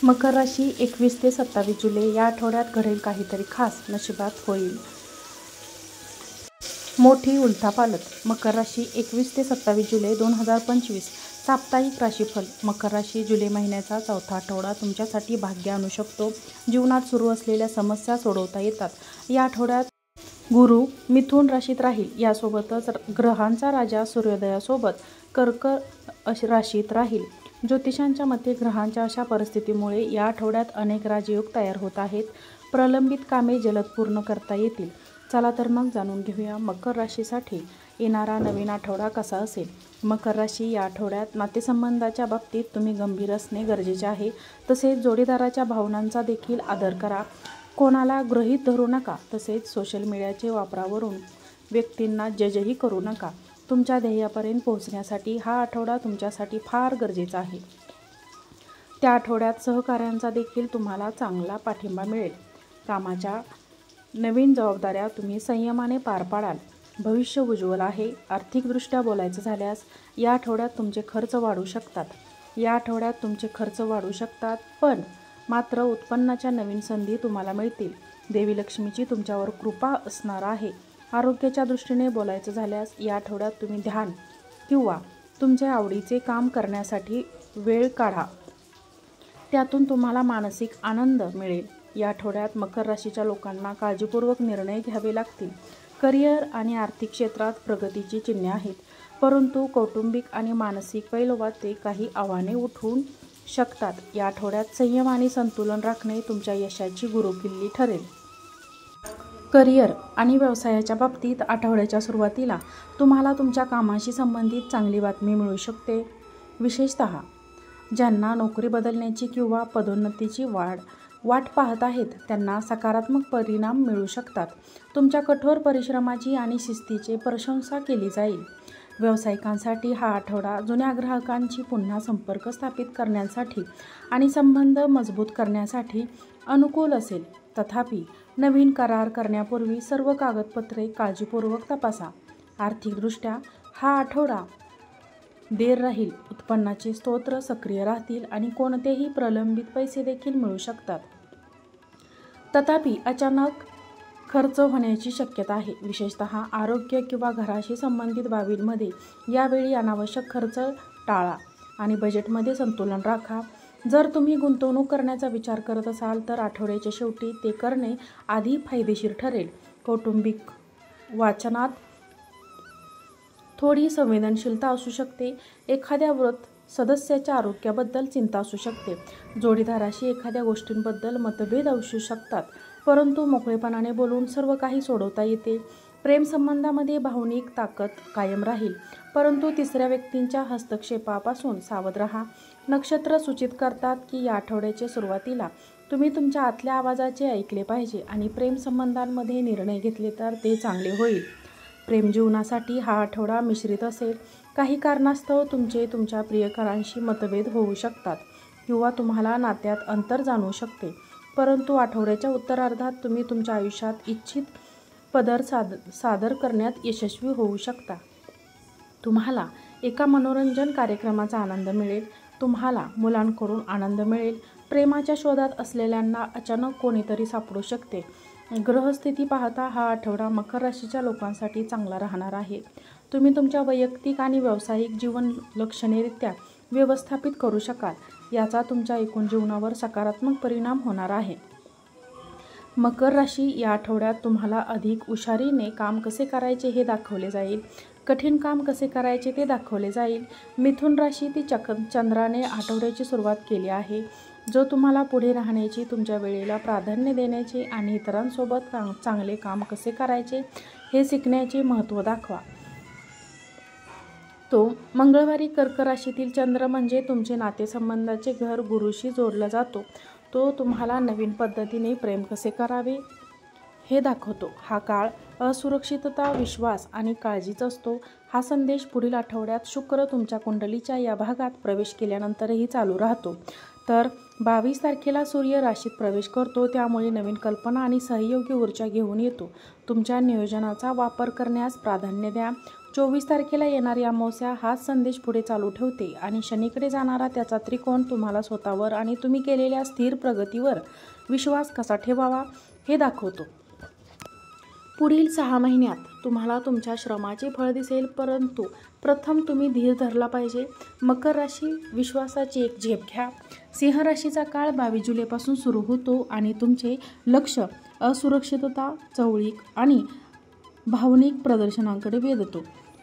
मकर राशी 21 ते 27 जुलै या आठवड्यात घडेल काहीतरी खास, नशिबात होईल मोठी उलथापालट. मकर राशी 21 ते 27 जुलै 2025 साप्ताहिक राशीफल. मकर राशी जुलै महिन्याचा चौथा आठवडा तुमच्यासाठी भाग्य आणू शकतो. जीवनात सुरू असलेल्या समस्या सोडवता येतात. या आठवड्यात गुरु मिथुन राशीत राहील. यासोबतच ग्रहांचा राजा सूर्योदयासोबत कर्क राशीत राहील. ज्योतिषांच्या मते ग्रहांच्या अशा परिस्थितीमुळे या आठवड्यात अनेक राजयोग तयार होत आहेत. प्रलंबित कामे जलद पूर्ण करता येतील. चला तर मग जाणून घेऊया मकर राशीसाठी येणारा नवीन आठवडा कसा असेल. मकर राशी या आठवड्यात नातेसंबंधाच्या बाबतीत तुम्ही गंभीर असणे गरजेचे आहे. तसेच जोडीदाराच्या भावनांचा देखील आदर करा. कोणाला गृहीत धरू नका. तसेच सोशल मीडियाचे वापरावरून व्यक्तींना जजही करू नका. तुमच्या ध्येयापर्यंत पोहोचण्यासाठी हा आठवडा तुमच्यासाठी फार गरजेचा आहे. त्या आठवड्यात सहकाऱ्यांचा देखील तुम्हाला चांगला पाठिंबा मिळेल. कामाच्या नवीन जबाबदाऱ्या तुम्ही संयमाने पार पाडाल. भविष्य उज्ज्वल आहे. आर्थिकदृष्ट्या बोलायचं झाल्यास या आठवड्यात तुमचे खर्च वाढू शकतात. पण मात्र उत्पन्नाच्या नवीन संधी तुम्हाला मिळतील. देवी लक्ष्मीची तुमच्यावर कृपा असणार आहे. आरोग्याच्या दृष्टीने बोलायचं झाल्यास या आठवड्यात तुम्ही ध्यान किंवा तुमच्या आवडीचे काम करण्यासाठी वेळ काढा. त्यातून तुम्हाला मानसिक आनंद मिळेल. या आठवड्यात मकर राशीच्या लोकांना काळजीपूर्वक निर्णय घ्यावे लागतील. करिअर आणि आर्थिक क्षेत्रात प्रगतीची चिन्हे आहेत. परंतु कौटुंबिक आणि मानसिक पैलूवर ते काही आव्हाने उठवू शकतात. या आठवड्यात संयम आणि संतुलन राखणे तुमच्या यशाची गुरुकिल्ली ठरेल. करिअर आणि व्यवसायाच्या बाबतीत आठवड्याच्या सुरुवातीला तुम्हाला तुमच्या कामाशी संबंधित चांगली बातमी मिळू शकते. विशेषतः ज्यांना नोकरी बदलण्याची किंवा पदोन्नतीची वाट पाहत आहेत त्यांना सकारात्मक परिणाम मिळू शकतात. तुमच्या कठोर परिश्रमाची आणि शिस्तीची प्रशंसा केली जाईल. व्यावसायिकांसाठी हा आठवडा जुन्या ग्राहकांशी पुन्हा संपर्क स्थापित करण्यासाठी आणि संबंध मजबूत करण्यासाठी अनुकूल असेल. तथापि नवीन करार करण्यापूर्वी सर्व कागदपत्रे काळजीपूर्वक तपासा. आर्थिकदृष्ट्या हा आठवडा देर राहील. उत्पन्नाचे स्रोत सक्रिय राहतील आणि कोणतेही प्रलंबित पैसे देखील मिळू शकतात. तथापि अचानक खर्च होण्याची शक्यता आहे. विशेषतः आरोग्य किंवा घराशी संबंधित बाबींमध्ये यावेळी अनावश्यक खर्च टाळा आणि बजेटमध्ये संतुलन राखा. जर तुम्ही गुंतवणूक करण्याचा विचार करत असाल तर आठवड्याच्या शेवटी ते करणे अधिक फायदेशीर ठरेल. कौटुंबिक वाचनात थोडी संवेदनशीलता असू शकते. एखाद्या वृद्ध सदस्याच्या आरोग्याबद्दल चिंता असू शकते. जोडीदाराशी एखाद्या गोष्टींबद्दल मतभेद असू शकतात. परंतु मोकळेपणाने बोलून सर्व काही सोडवता येते. प्रेमसंबंधामध्ये भावनिक ताकद कायम राहील. परंतु तिसऱ्या व्यक्तींच्या हस्तक्षेपापासून सावध राहा. नक्षत्र सूचित करतात की या आठवड्याच्या सुरुवातीला तुम्ही तुमच्या आतल्या आवाजाचे ऐकले पाहिजे आणि प्रेमसंबंधांमध्ये निर्णय घेतले तर ते चांगले होईल. प्रेमजीवनासाठी हा आठवडा मिश्रित असेल. काही कारणास्तव तुमच्या प्रियकरांशी मतभेद होऊ शकतात किंवा तुम्हाला नात्यात अंतर जाणवू शकते. परंतु आठवड्याच्या उत्तरार्धात तुम्ही तुमच्या आयुष्यात इच्छित पदर सादर करण्यात यशस्वी होऊ शकता. तुम्हाला एका मनोरंजन कार्यक्रमाचा आनंद मिळेल. तुम्हाला मुलांकडून आनंद मिळेल. प्रेमाच्या शोधात असलेल्यांना अचानक कोणीतरी सापडू शकते. ग्रहस्थिती पाहता हा आठवडा मकर राशीच्या लोकांसाठी चांगला राहणार आहे. तुम्ही तुमच्या वैयक्तिक आणि व्यावसायिक जीवन लक्षणीयरित्या व्यवस्थापित करू शकाल. याचा तुमच्या एकूण जीवनावर सकारात्मक परिणाम होणार आहे. मकर राशी या आठवड्यात तुम्हाला अधिक हुशारीने काम कसे करायचे हे दाखवले जाईल. कठीण काम कसे करायचे ते दाखवले जाईल. मिथुन राशी ती चंद्राने आठवड्याची सुरुवात केली आहे, जो तुम्हाला पुढे राहण्याची, तुमच्या वेळेला प्राधान्य देण्याचे आणि इतरांसोबत चांगले काम कसे करायचे हे शिकण्याचे महत्त्व दाखवा. तो मंगळवारी कर्क राशीतील चंद्र म्हणजे तुमचे नातेसंबंधाचे घर गुरुशी जोडला जातो. तो तुम्हाला नवीन पद्धतीने प्रेम कसे करावे हे दाखवतो. हा काळ असुरक्षितता, विश्वास आणि काळजीचा असतो. हा संदेश पुढील आठवड्यात शुक्र तुमच्या कुंडलीच्या या भागात प्रवेश केल्यानंतरही चालू राहतो. तर 22 तारखेला सूर्य राशीत प्रवेश करतो. त्यामुळे नवीन कल्पना आणि सहयोगी ऊर्जा घेऊन येतो. तुमच्या नियोजनाचा वापर करण्यास प्राधान्य द्या. 24 तारखेला येणारी अमावस्या हाच संदेश पुढे चालू ठेवते आणि शनीकडे जाणारा त्याचा त्रिकोण तुम्हाला स्वतःवर आणि तुम्ही केलेल्या स्थिर प्रगतीवर विश्वास कसा ठेवावा हे दाखवतो. पुढील 6 महिन्यात तुम्हाला तुमच्या श्रमाचे फळ दिसेल, परंतु प्रथम तुम्ही धीर धरला पाहिजे. मकर राशी, विश्वासाची एक झेप घ्या. सिंह राशीचा काळ 22 जुलैपासून सुरू होतो आणि तुमचे लक्ष असुरक्षितता, चवळीक आणि भावनिक प्रदर्शनांकडे वेधतो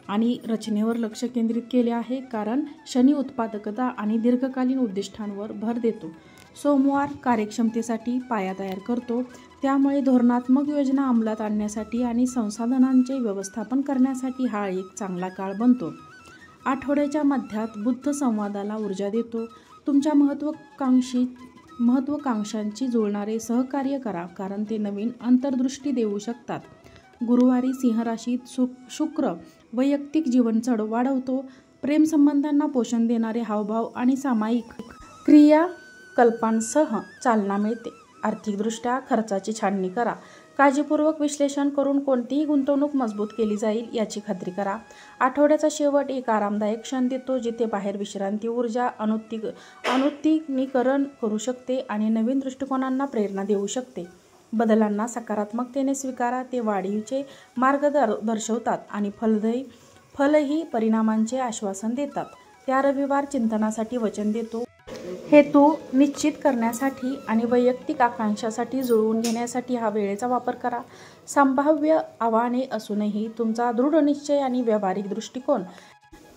आणि रचनेवर लक्ष केंद्रित केले आहे, कारण शनी उत्पादकता आणि दीर्घकालीन उद्दिष्टांवर भर देतो. सोमवार कार्यक्षमतेसाठी पाया तयार करतो, त्यामुळे धोरणात्मक योजना अंमलात आणण्यासाठी आणि संसाधनांचे व्यवस्थापन करण्यासाठी हा एक चांगला काळ बनतो. आठवड्याच्या मध्यात बुध संवादाला ऊर्जा देतो. तुमच्या महत्त्वाकांक्षांशी जुळणारे सहकार्य करा, कारण ते नवीन अंतर्दृष्टी देऊ शकतात. गुरुवारी सिंह राशीत शुक्र वैयक्तिक जीवन चढ वाढवतो. प्रेमसंबंधांना पोषण देणारे हावभाव आणि सामायिक क्रियाकल्पांसह चालना मिळते. आर्थिकदृष्ट्या खर्चाची छाननी करा. काळजीपूर्वक विश्लेषण करून कोणतीही गुंतवणूक मजबूत केली जाईल याची खात्री करा. आठवड्याचा शेवट एक आरामदायक क्षण देतो, जिथे बाहेर विश्रांती ऊर्जा अनुत्तीकरण करू शकते आणि नवीन दृष्टिकोनांना प्रेरणा देऊ शकते. बदलांना सकारात्मकतेने स्वीकारा. ते वाढीचे मार्ग दर्शवतात आणि फलही परिणामांचे आश्वासन देतात. त्या रविवार चिंतनासाठी वचन देतो. हेतू निश्चित करण्यासाठी आणि वैयक्तिक आकांक्षासाठी जुळवून घेण्यासाठी हा वेळेचा वापर करा. संभाव्य आव्हाने असूनही तुमचा दृढ निश्चय आणि व्यावहारिक दृष्टिकोन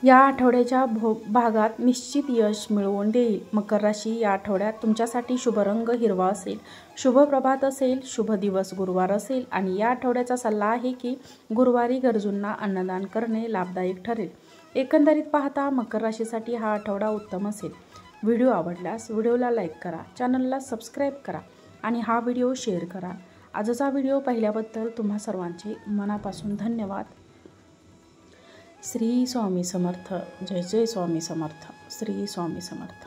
या आठवड्याच्या भागात निश्चित यश मिळवून देईल. मकर राशी, या आठवड्यात तुमच्यासाठी शुभ रंग हिरवा असेल, शुभ प्रभात असेल, शुभ दिवस गुरुवार असेल आणि या आठवड्याचा सल्ला आहे की गुरुवारी गरजूंना अन्नदान करणे लाभदायक ठरेल. एकंदरीत पाहता मकर राशीसाठी हा आठवडा उत्तम असेल. व्हिडिओ आवडल्यास व्हिडिओला लाईक करा, चॅनलला सबस्क्राईब करा आणि हा व्हिडिओ शेअर करा. आजचा व्हिडिओ पाहिल्याबद्दल तुम्हा सर्वांचे मनापासून धन्यवाद. श्री स्वामी समर्थ. जय जय स्वामी समर्थ. श्री स्वामी समर्थ.